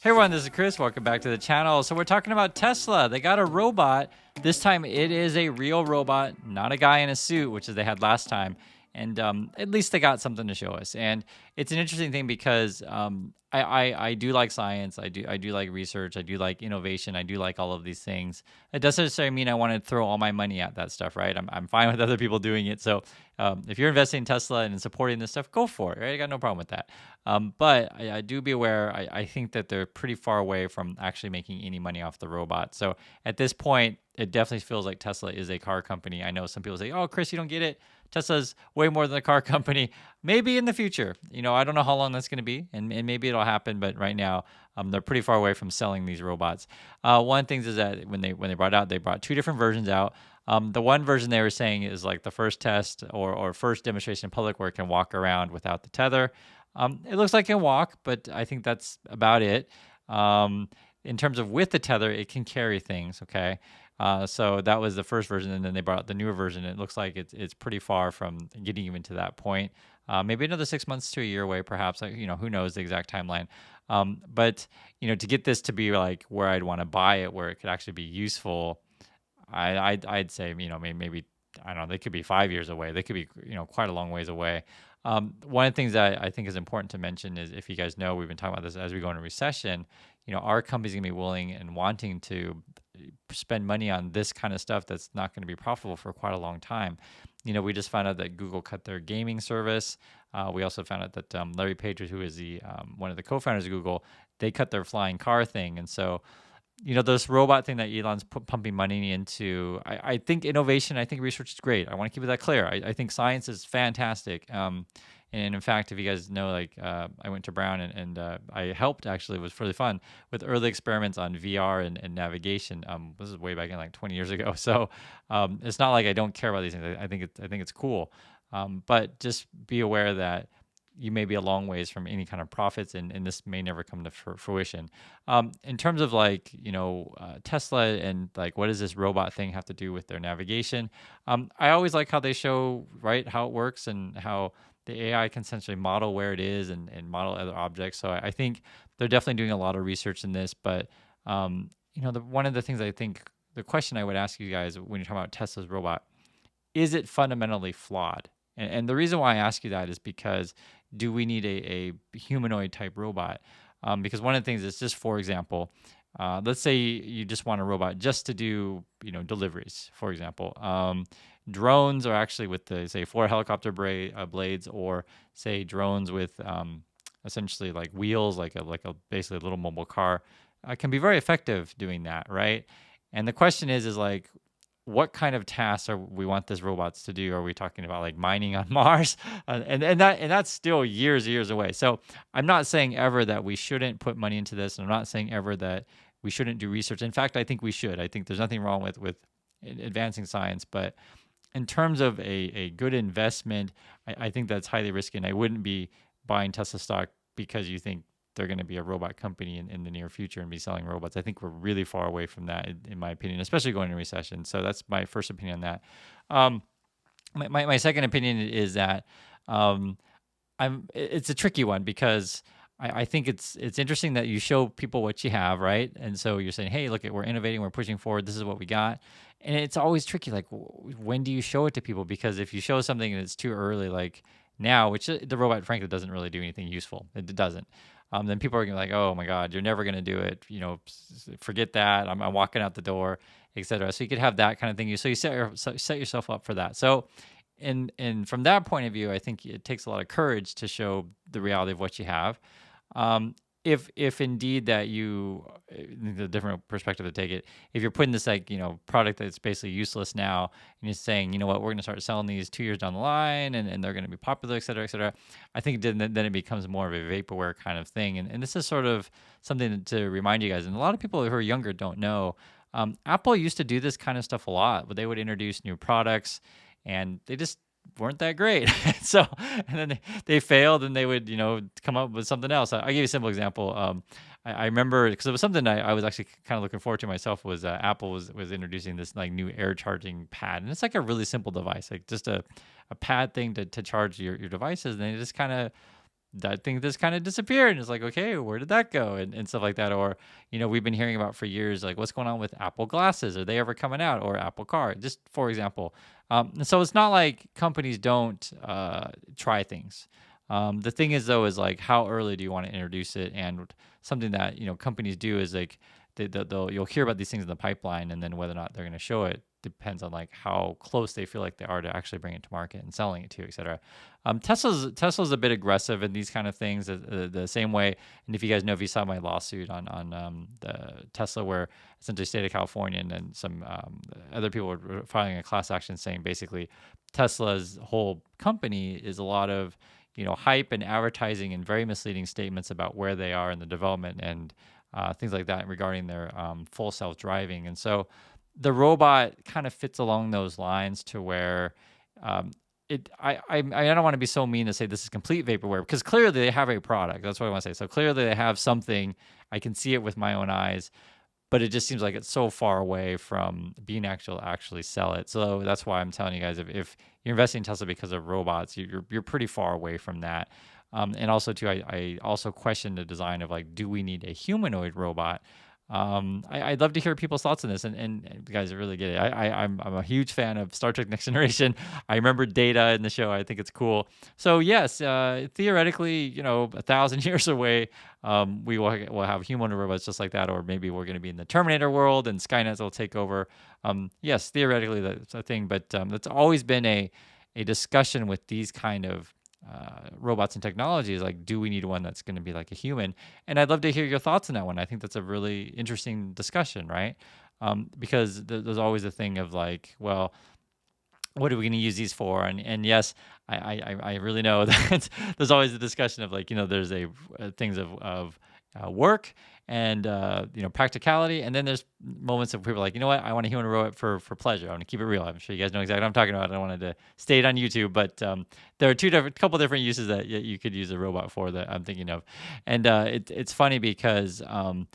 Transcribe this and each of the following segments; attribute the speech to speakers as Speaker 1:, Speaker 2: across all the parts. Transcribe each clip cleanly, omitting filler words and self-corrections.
Speaker 1: Hey everyone, this is Chris. Welcome back to the channel. So we're talking about Tesla. They got a robot. This time it is a real robot, not a guy in a suit, which is they had last time. And at least they got something to show us. And it's an interesting thing because I do like science. I do like research. I do like innovation. I do like all of these things. It doesn't necessarily mean I want to throw all my money at that stuff, right? I'm fine with other people doing it. So if you're investing in Tesla and supporting this stuff, go for it, right? I got no problem with that. But I do be aware, I think that they're pretty far away from actually making any money off the robot. So at this point, it definitely feels like Tesla is a car company. I know some people say, oh, Chris, you don't get it. Tesla's way more than a car company. Maybe in the future. I don't know how long that's going to be, and maybe it'll happen, but right now, they're pretty far away from selling these robots. One of the things is that when they brought out, they brought two different versions out. The one version they were saying is like the first test or first demonstration in public where it can walk around without the tether. It looks like it can walk, but I think that's about it. In terms of with the tether, it can carry things, okay? So that was the first version, and then they brought out the newer version. It looks like it's pretty far from getting even to that point. Maybe another 6 months to a year away, perhaps. Who knows the exact timeline. But to get this to be like where I'd want to buy it, where it could actually be useful, I'd say maybe I don't know. They could be 5 years away. They could be quite a long ways away. One of the things that I think is important to mention is, if you guys know, we've been talking about this as we go into recession. Our company's gonna be willing and wanting to spend money on this kind of stuff that's not going to be profitable for quite a long time. We just found out that Google cut their gaming service. We also found out that Larry Page, who is the one of the co-founders of Google, they cut their flying car thing. And so, this robot thing that Elon's pumping money into, I think innovation, I think research is great. I want to keep that clear. I think science is fantastic. And in fact, if you guys know, I went to Brown and I helped, actually. It was really fun with early experiments on VR and navigation. This is way back in like 20 years ago. So it's not like I don't care about these things. I think it's cool. But just be aware that you may be a long ways from any kind of profits, and this may never come to fruition. In terms of Tesla and what does this robot thing have to do with their navigation? I always like how they show, right, how it works and how the AI can essentially model where it is and model other objects. So I think they're definitely doing a lot of research in this. But one of the things I think, the question I would ask you guys when you're talking about Tesla's robot, is it fundamentally flawed? And the reason why I ask you that is because, do we need a humanoid type robot? Because one of the things is, just for example, let's say you just want a robot just to do deliveries, for example. Drones are actually with the, say, 4 helicopter blades, or say drones with essentially like wheels, like a basically a little mobile car, can be very effective doing that, right? And the question is like, what kind of tasks are we want this robots to do? Are we talking about like mining on Mars? And that's still years away. So I'm not saying ever that we shouldn't put money into this, and I'm not saying ever that we shouldn't do research. In fact, I think we should. I think there's nothing wrong with advancing science, but in terms of a good investment, I think that's highly risky, and I wouldn't be buying Tesla stock because you think they're going to be a robot company in the near future and be selling robots. I think we're really far away from that, in my opinion, especially going into recession. So that's my first opinion on that. My second opinion is that it's a tricky one, because I think it's interesting that you show people what you have, right? And so you're saying, hey, look, we're innovating, we're pushing forward, this is what we got. And it's always tricky, like, when do you show it to people? Because if you show something and it's too early, like now, which the robot, frankly, doesn't really do anything useful. It doesn't. Then people are going to be like, oh my God, you're never going to do it. Forget that. I'm walking out the door, etc. So you could have that kind of thing. So you set yourself up for that. So, and from that point of view, I think it takes a lot of courage to show the reality of what you have. If indeed that the different perspective to take it, if you're putting this product that's basically useless now, and you're saying, you know what, we're going to start selling these 2 years down the line, and they're going to be popular, et cetera, I think then it becomes more of a vaporware kind of thing. And this is sort of something to remind you guys, and a lot of people who are younger don't know. Apple used to do this kind of stuff a lot, but they would introduce new products, and they just weren't that great. So, and then they failed, and they would, come up with something else. I'll give you a simple example. I remember, because it was something I was actually kind of looking forward to myself, was Apple was introducing this like new air charging pad. And it's like a really simple device, like just a pad thing to charge your devices. And they just kind of that thing just kind of disappeared. And it's like, okay, where did that go? And stuff like that. Or, we've been hearing about for years, like what's going on with Apple glasses? Are they ever coming out? Or Apple Car, just for example. And so it's not like companies don't try things. The thing is, though, is like how early do you want to introduce it? And something that companies do is like you'll hear about these things in the pipeline, and then whether or not they're going to show it depends on like how close they feel like they are to actually bring it to market and selling it to, et cetera. Tesla's a bit aggressive in these kind of things, the same way. And if you saw my lawsuit on the Tesla, where essentially state of California and then some other people were filing a class action saying basically Tesla's whole company is a lot of hype and advertising and very misleading statements about where they are in the development and things like that regarding their full self-driving. And so the robot kind of fits along those lines to where I don't want to be so mean to say this is complete vaporware, because clearly they have a product. That's what I want to say. So clearly they have something. I can see it with my own eyes, but it just seems like it's so far away from being actually sell it. So that's why I'm telling you guys, if you're investing in Tesla because of robots, you're pretty far away from that. And also too, I also question the design of like, do we need a humanoid robot? I'd love to hear people's thoughts on this, and you guys really get it. I'm a huge fan of Star Trek Next Generation. I remember Data in the show. I think it's cool. So yes, theoretically, 1,000 years away, we'll have humanoid robots just like that, or maybe we're going to be in the Terminator world and Skynet will take over. Yes, theoretically that's a thing, but that's always been a discussion with these kind of robots and technologies. Like, do we need one that's going to be like a human? And I'd love to hear your thoughts on that one. I think that's a really interesting discussion, right? Because there's always a thing of like, well, what are we going to use these for? And yes, I really know that there's always a discussion of like, there's things of work and practicality, and then there's moments of people like, you know what, I want a human robot for pleasure. I want to keep it real. I'm sure you guys know exactly what I'm talking about. I don't wanted to state on YouTube, but there are couple different uses that you could use a robot for that I'm thinking of, and it's funny because the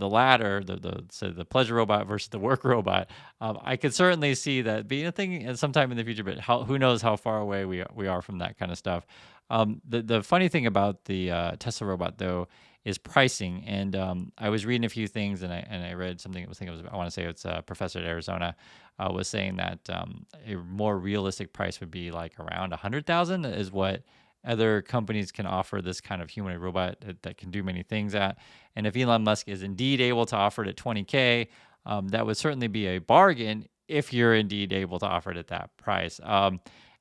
Speaker 1: latter, the pleasure robot versus the work robot, I could certainly see that being a thing sometime in the future, but who knows how far away we are from that kind of stuff. The funny thing about the Tesla robot, though, is pricing. And I was reading a few things, and I read something. I want to say it's a professor at Arizona was saying that a more realistic price would be like around 100,000 is what other companies can offer this kind of humanoid robot that can do many things at. And if Elon Musk is indeed able to offer it at 20K, that would certainly be a bargain if you're indeed able to offer it at that price.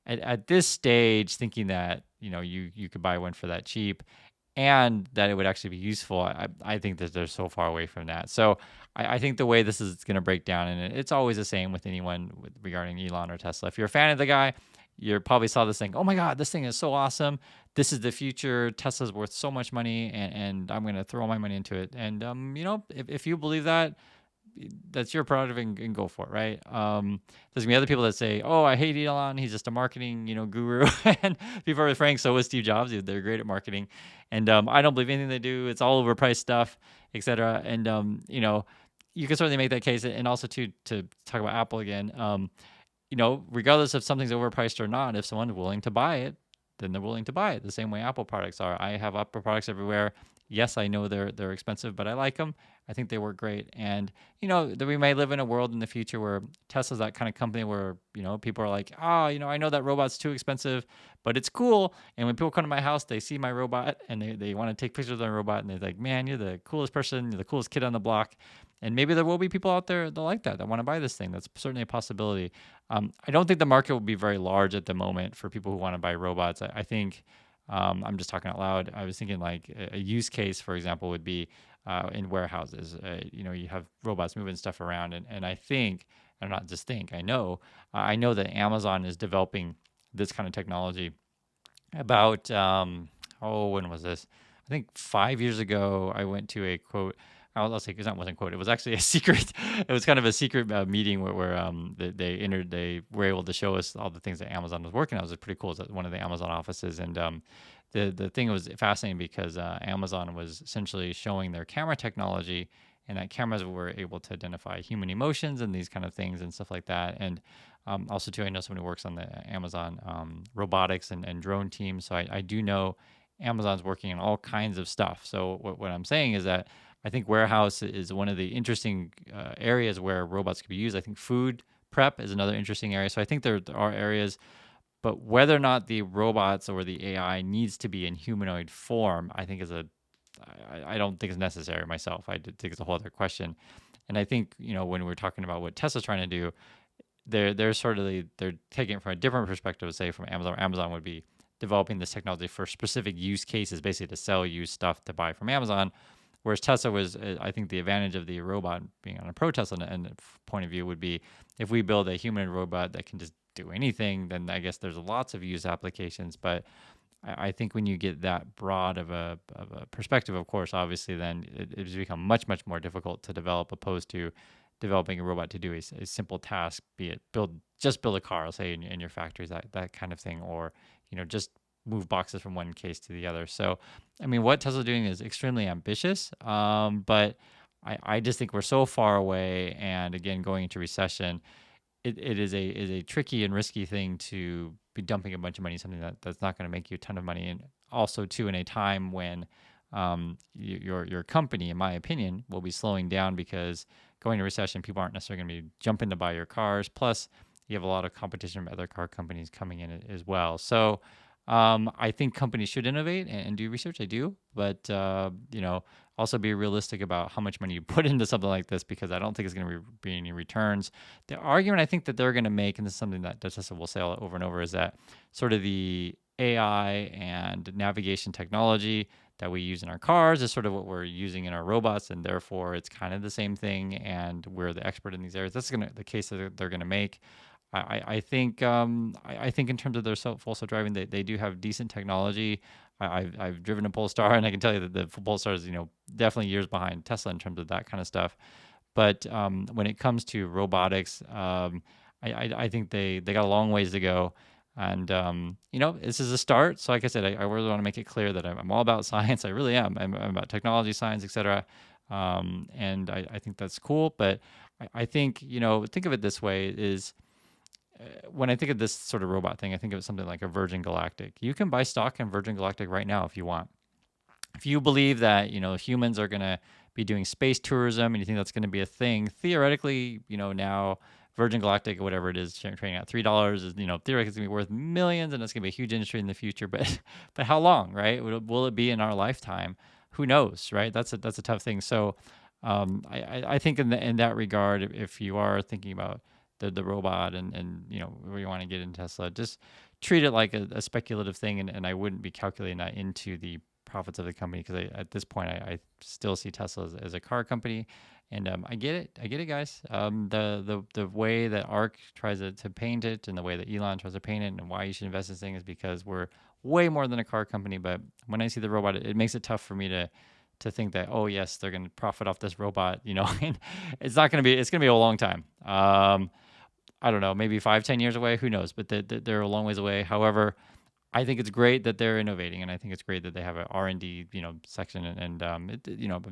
Speaker 1: At this stage, thinking that you could buy one for that cheap and that it would actually be useful, I think that they're so far away from that. So I think the way this is going to break down, and it's always the same with anyone regarding Elon or Tesla. If you're a fan of the guy, you probably saw this thing. Oh my God, this thing is so awesome. This is the future. Tesla's worth so much money, and I'm going to throw all my money into it. And if you believe that, that's your prerogative and go for it, right? There's gonna be other people that say, "Oh, I hate Elon. He's just a marketing, guru." And people are frank. So was Steve Jobs. They're great at marketing, and I don't believe anything they do. It's all overpriced stuff, etc. And you can certainly make that case. And also to talk about Apple again, regardless if something's overpriced or not, if someone's willing to buy it, then they're willing to buy it. The same way Apple products are. I have Apple products everywhere. Yes, I know they're expensive, but I like them. I think they work great. And, that we may live in a world in the future where Tesla's that kind of company where, people are like, I know that robot's too expensive, but it's cool. And when people come to my house, they see my robot and they want to take pictures of their robot and they're like, man, you're the coolest person. You're the coolest kid on the block. And maybe there will be people out there that like that want to buy this thing. That's certainly a possibility. I don't think the market will be very large at the moment for people who want to buy robots. I think, I'm just talking out loud. I was thinking like a use case, for example, would be in warehouses. You have robots moving stuff around, and I think, and not just think, I know that Amazon is developing this kind of technology. About when was this? I think 5 years ago. I went to a quote. I'll say because that wasn't quote. It was actually a secret. It was kind of a secret meeting where they were able to show us all the things that Amazon was working on. It was pretty cool. It was at one of the Amazon offices, and the thing was fascinating because Amazon was essentially showing their camera technology and that cameras were able to identify human emotions and these kind of things and stuff like that. And also too, I know someone who works on the Amazon robotics and drone team, so I do know Amazon's working on all kinds of stuff. So what I'm saying is that I think warehouse is one of the interesting areas where robots could be used. I think food prep is another interesting area. So I think there are areas, but whether or not the robots or the AI needs to be in humanoid form, I think I don't think is necessary myself. I think it's a whole other question. And I think, when we're talking about what Tesla's trying to do, they're taking it from a different perspective, say from Amazon. Amazon would be developing this technology for specific use cases, basically to sell you stuff to buy from Amazon. Whereas Tesla was, I think the advantage of the robot being on a pro Tesla and point of view would be if we build a human robot that can just do anything, then I guess there's lots of use applications. But I think when you get that broad of a perspective, of course, obviously, then it's become much, much more difficult to develop opposed to developing a robot to do a simple task, be it build a car, say in your factories, that kind of thing, or just move boxes from one case to the other. So, I mean, what Tesla's doing is extremely ambitious, but I just think we're so far away. And again, going into recession, it is a tricky and risky thing to be dumping a bunch of money in something that's not going to make you a ton of money. And also, too, in a time when your company, in my opinion, will be slowing down because going to recession, people aren't necessarily going to be jumping to buy your cars. Plus, you have a lot of competition from other car companies coming in as well. So I think companies should innovate and do research. I do, but also be realistic about how much money you put into something like this, because I don't think it's going to be any returns. The argument I think that they're going to make, and this is something that Tesla will say over and over, is that sort of the AI and navigation technology that we use in our cars is sort of what we're using in our robots, and therefore it's kind of the same thing, and we're the expert in these areas. That's the case that they're going to make. I think I think in terms of their full self-driving, they do have decent technology. I've driven a Polestar, and I can tell you that the Polestar is definitely years behind Tesla in terms of that kind of stuff. But when it comes to robotics, I think they got a long ways to go. And this is a start. So like I said, I really want to make it clear that I'm all about science. I really am. I'm about technology, science, etc. And I think that's cool. But I think think of it this way: is when I think of this sort of robot thing, I think of something like a Virgin Galactic. You can buy stock in Virgin Galactic right now if you want. If you believe that humans are going to be doing space tourism and you think that's going to be a thing, theoretically, now Virgin Galactic or whatever it is trading at $3 is theoretically it's going to be worth millions, and it's going to be a huge industry in the future. But how long, right? Will it be in our lifetime? Who knows, right? That's a tough thing. So I think in that regard, if you are thinking about the robot and where you want to get in Tesla, just treat it like a speculative thing, and I wouldn't be calculating that into the profits of the company, because at this point I still see Tesla as a car company. And I get it, guys. The way that ARK tries to paint it, and the way that Elon tries to paint it, and why you should invest in this thing is because we're way more than a car company. But when I see the robot, it makes it tough for me to think that, oh yes, they're going to profit off this robot. And it's not going to be. It's going to be a long time. I don't know, maybe 5-10 years away. Who knows? But they're a long ways away. However, I think it's great that they're innovating, and I think it's great that they have an R&D, section, and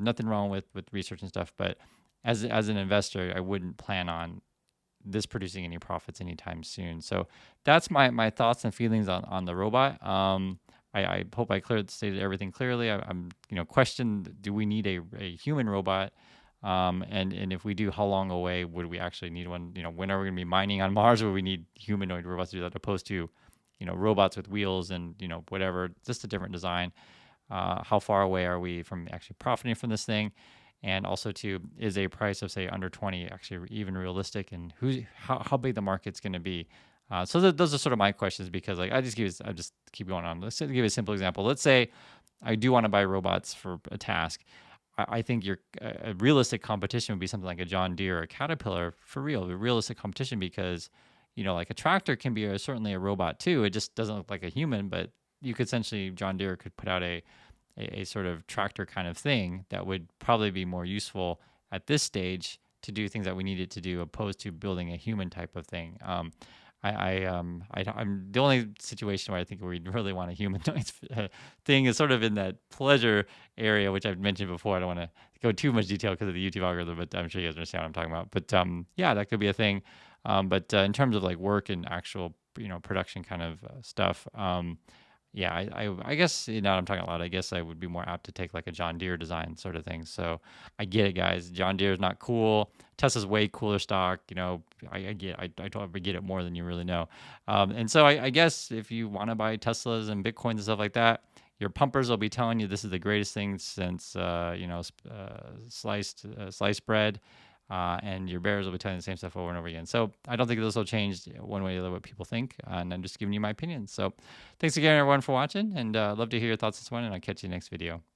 Speaker 1: nothing wrong with research and stuff. But as an investor, I wouldn't plan on this producing any profits anytime soon. So that's my thoughts and feelings on the robot. I hope I stated everything clearly. I'm question: do we need a human robot? And if we do, how long away would we actually need one? When are we going to be mining on Mars? Where we need humanoid robots to do that, opposed to robots with wheels and whatever, just a different design. How far away are we from actually profiting from this thing? And also, too, is a price of say under 20 actually even realistic? And how big the market's going to be? So those are sort of my questions, because I just keep going on. Let's give you a simple example. Let's say I do want to buy robots for a task. I think a realistic competition would be something like a John Deere or a Caterpillar, for real, a realistic competition, because like a tractor can be certainly a robot too. It just doesn't look like a human, but you could essentially, John Deere could put out a sort of tractor kind of thing that would probably be more useful at this stage to do things that we needed to do, opposed to building a human type of thing. I'm the only situation where I think we really want a humanoid thing is sort of in that pleasure area, which I've mentioned before. I don't want to go too much detail because of the YouTube algorithm, but I'm sure you guys understand what I'm talking about. But yeah, that could be a thing. But in terms of like work and actual, production kind of stuff, yeah, I guess now that I'm talking a lot, I guess I would be more apt to take like a John Deere design sort of thing. So I get it, guys. John Deere is not cool. Tesla's way cooler stock. I totally get it more than you really know. And so I guess if you want to buy Teslas and Bitcoins and stuff like that, your pumpers will be telling you this is the greatest thing since sliced bread. And your bears will be telling the same stuff over and over again. So I don't think this will change one way or the other what people think. And I'm just giving you my opinion. So thanks again, everyone, for watching. And love to hear your thoughts this one. And I'll catch you next video.